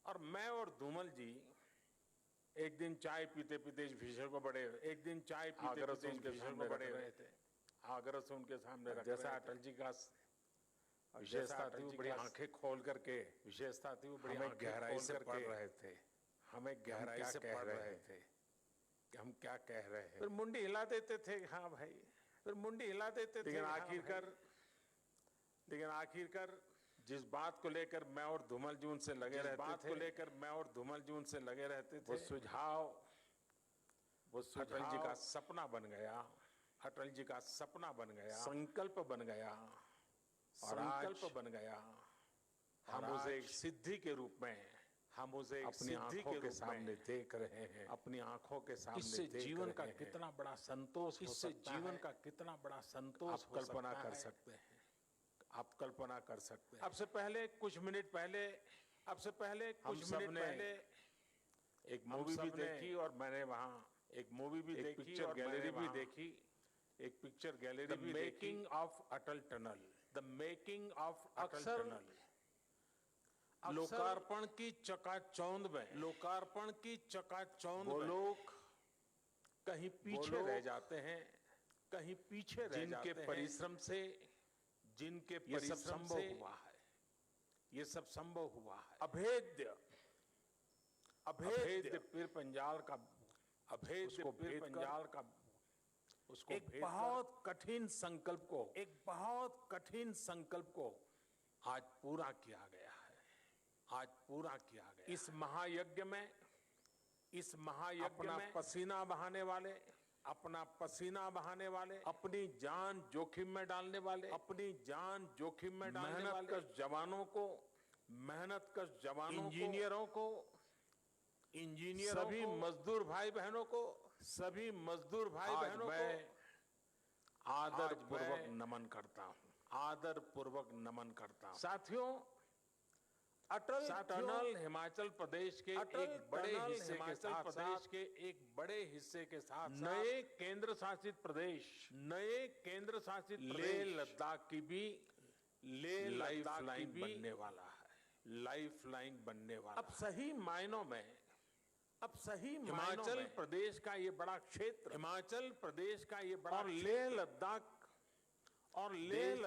और मैं और धूमल जी एक दिन चाय पीते पीते इस विषय को बड़े आग्रह से उनके सामने रख रहे थे। आग्रह से उनके सामने रख रहे थे। जैसा अटल जी का विशेषता थी, वो बड़ी आंखें खोल करके विशेषता थी, वो बड़ी हमें गहराई से पढ़ रहे थे। हमें गहराई से पढ़ रहे थे कि हम क्या कह रहे हैं। फिर मुंडी हिला देते थे, हाँ भाई, फिर मुंडी हिला देते थे। लेकिन आखिरकार जिस बात को लेकर मैं और धूमल जी उनसे लगे रहते थे, वो सुझाव अटल जी का सपना बन गया। अटल जी का सपना बन गया, संकल्प बन गया, हम उसे एक सिद्धि के रूप में अपनी आंखों के सामने देख रहे हैं। अपनी आंखों के सामने इससे जीवन का कितना बड़ा संतोष हो सकता है। जीवन का कितना बड़ा संतोष आप कल्पना कर सकते हैं। आप कल्पना कर सकते हैं। अब से पहले कुछ मिनट पहले एक मूवी भी देखी और मैंने वहां एक मूवी भी देखी, पिक्चर गैलरी भी देखी, एक पिक्चर गैलरी भी देखी, making of Atal tunnel, the making of Atal tunnel. लोकार्पण की चकाचौंध में वो लोग कहीं पीछे रह जाते हैं, जिनके परिश्रम से ये सब संभव हुआ है। अभेद्य पीर पंजाल का उसको एक बहुत कठिन संकल्प को आज पूरा किया गया है। इस महायज्ञ में अपना पसीना बहाने वाले, अपनी जान जोखिम में डालने वाले, मेहनतकश जवानों को, सभी मजदूर भाई बहनों को आदरपूर्वक नमन करता हूं। साथियों, अटल टनल हिमाचल प्रदेश के एक बड़े हिस्से के साथ नए केंद्र शासित प्रदेश लेह लद्दाख की भी लाइफ लाइन बनने वाला है। अब सही मायनों में हिमाचल प्रदेश का ये बड़ा क्षेत्र, और लेह लद्दाख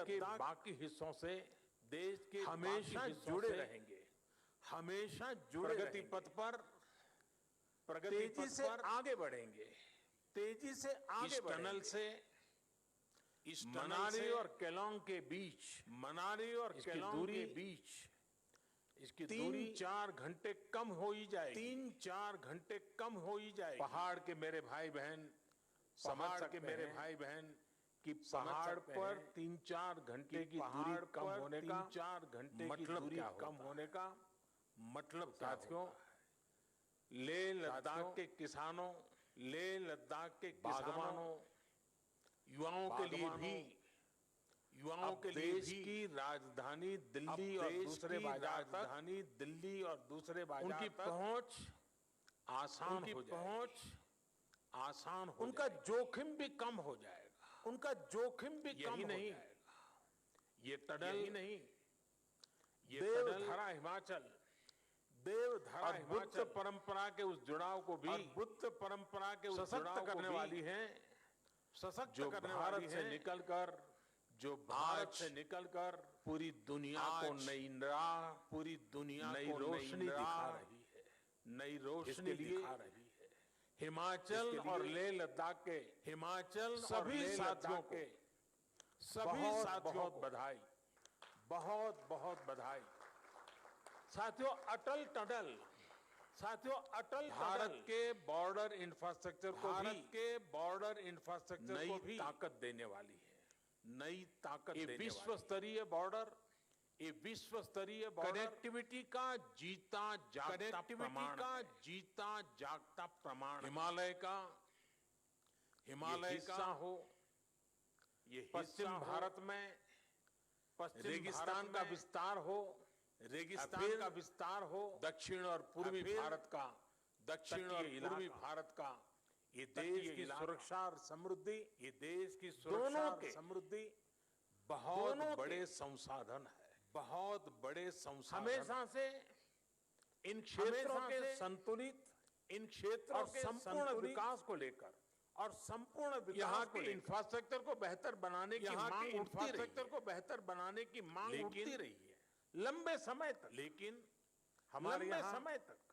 के बाकी हिस्सों से देश के हमेशा जुड़े रहेंगे, प्रगति पथ पर तेजी से आगे बढ़ेंगे। इस टनल से मनाली और केलोंग के बीच इसकी दूरी 3-4 घंटे कम हो ही जाएगी। पहाड़ के मेरे भाई बहन कि पहाड़ पर 3-4 घंटे की दूरी कम होने का मतलब साथियों, लेह लद्दाख के किसानों, बागवानों, युवाओं के लिए भी की राजधानी दिल्ली और दूसरे बाजार उनकी पहुंच आसान हो उनका जोखिम भी कम हो जाएगा। यही नहीं, ये देवधरा हिमाचल बुद्ध परंपरा के उस जुड़ाव को भी सशक्त करने वाली है। जो भारत से निकलकर पूरी दुनिया को नई रोशनी दिखा रही है। हिमाचल और लेह लद्दाख के सभी साथियों को बहुत बधाई। साथियों, अटल टनल भारत के बॉर्डर इंफ्रास्ट्रक्चर को भी ताकत देने वाली है। विश्व स्तरीय बॉर्डर कनेक्टिविटी का जीता जागता प्रमाण। हिमालय का हिस्सा हो, ये पश्चिम भारत में रेगिस्तान का विस्तार हो, दक्षिण और पूर्वी भारत का ये देश की सुरक्षा और समृद्धि, दोनों के बहुत बड़े संसाधन है। बहुत बड़े संसाधन हमेशा से इन क्षेत्रों हमेशा के से संतुलित इन क्षेत्रों और के संपूर्ण संतुलित विकास को लेकर और संपूर्ण यहाँ विकास को के लेकर इंफ्रास्ट्रक्चर को बेहतर बनाने की यहाँ मांग के उठती रही इंफ्रास्ट्रक्चर है। को बेहतर बनाने की मांग उठती लेकिन रही है लंबे समय तक। लेकिन हमारे लंबे यहाँ समय तक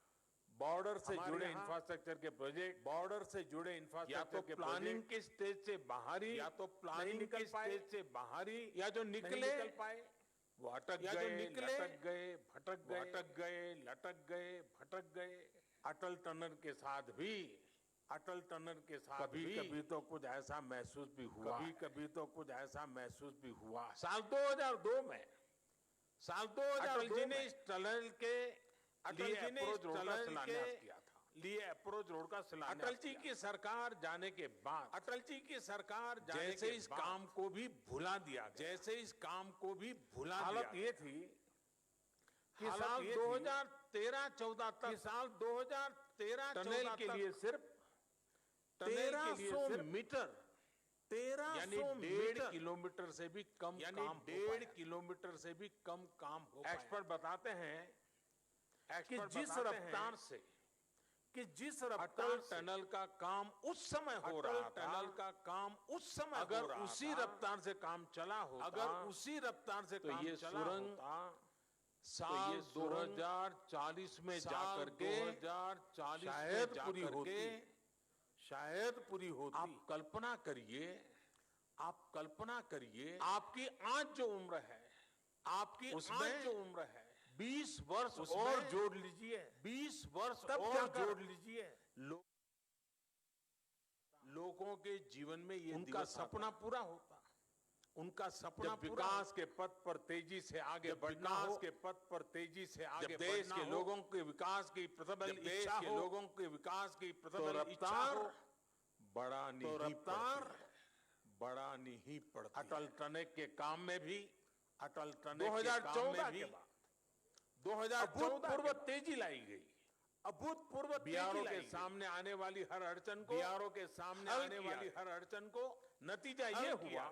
बॉर्डर से हमारे जुड़े यहाँ इंफ्रास्ट्रक्चर के प्रोजेक्ट, बॉर्डर से जुड़े या इंफ्रास्ट्रक्चर तो के प्लानिंग प्रोजेक्ट के स्टेज से बाहर ही या तो प्लानिंग निकल के पाए, स्टेज से बाहर ही या जो नहीं निकले निकल पाए, वो अटक या जो गए, निकले लटक गए, भटक गए। अटक गए, लटक गए, भटक गए। अटल टनल के साथ भी अटल टनल के साथ कभी भी कभी तो कुछ ऐसा महसूस भी हुआ कभी है। कभी तो कुछ ऐसा महसूस भी हुआ है। साल 2002 में साल अटल 2002 जी ने में इस टनल के अटल लिए जी ने अप्रोच इस रोड का टनल शिलान्यास के किया था। लिए अप्रोच रोड का शिलान्यास अटल जी किया। की सरकार जाने के बाद अटल जी की सरकार जाने जैसे के इस बाद काम को भी भुला दिया गया। जैसे इस काम को भी भुला हालत दिया ये थी कि हालत साल ये थी 2013-14 कि तक साल 2013 टनल के लिए सिर्फ 1300 मीटर यानी 1.5 किलोमीटर से भी कम यानी काम 1.5 किलोमीटर से भी कम काम हो पाया। एक्सपर्ट बताते हैं कि एक्सपर्ट जिस बताते रफ्तार हैं से कि जिस अटल रफ्तार से टनल का काम उस समय हो अटल रहा टनल था, का काम उस समय अगर हो रहा उसी था, रफ्तार से काम चला होता, अगर उसी रफ्तार से तो काम ये चला सुरंग होता, साल सुरंग 2040 में साल जाकर के 2040 शायद में पूरी जाकर होती। के शायद पूरी होती। आप कल्पना करिए, आप कल्पना करिए आपकी आज जो उम्र है, आपकी उसमें आज जो उम्र है 20 वर्ष उसमें और जोड़ लीजिए, 20 वर्ष तब और क्या कर- जोड़ लीजिए। लोगों के जीवन में ये उनका दिवस सपना आता। पूरा होता। उनका सपना जब पूरा विकास होता। के पथ पर तेजी से आगे जब बढ़ना विकास हो, के पथ पर तेजी से आगे जब देश बढ़ना के हो, लोगों के विकास की प्रबल जब देश इच्छा के हो, लोगों के विकास की तो प्रबल इच्छा रफ्तार हो, बड़ा तो नहीं रफ्तार पड़ती है। बड़ा नहीं पड़ती। अटल टनल के काम में भी अटल टनल के काम 2014 में भी के बाद 2014 अभूतपूर्व तेजी लाई गई। अभूतपूर्व बीआरओ के सामने आने वाली हर अड़चन को बीआरओ के सामने हल आने किया वाली गया। हर अड़चन को नतीजा हल ये किया हुआ गया।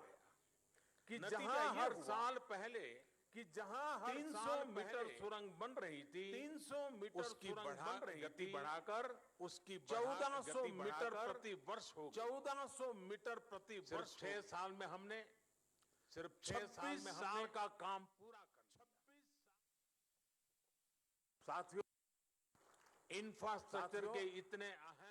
कि नतीजा जहां ये हर हुआ साल पहले कि जहां हर 300 साल मीटर पहले सुरंग बन रही थी, 300 मीटर उसकी सुरंग बन रही गति थी, बढ़ाकर उसकी 1400 मीटर बढ़ाकर प्रति वर्ष हो गई। 1400 मीटर प्रति सिर्फ वर्ष 6 साल में हमने सिर्फ 26 साल का काम पूरा कर लिया। साथियों, इंफ्रास्ट्रक्चर के इतने अहम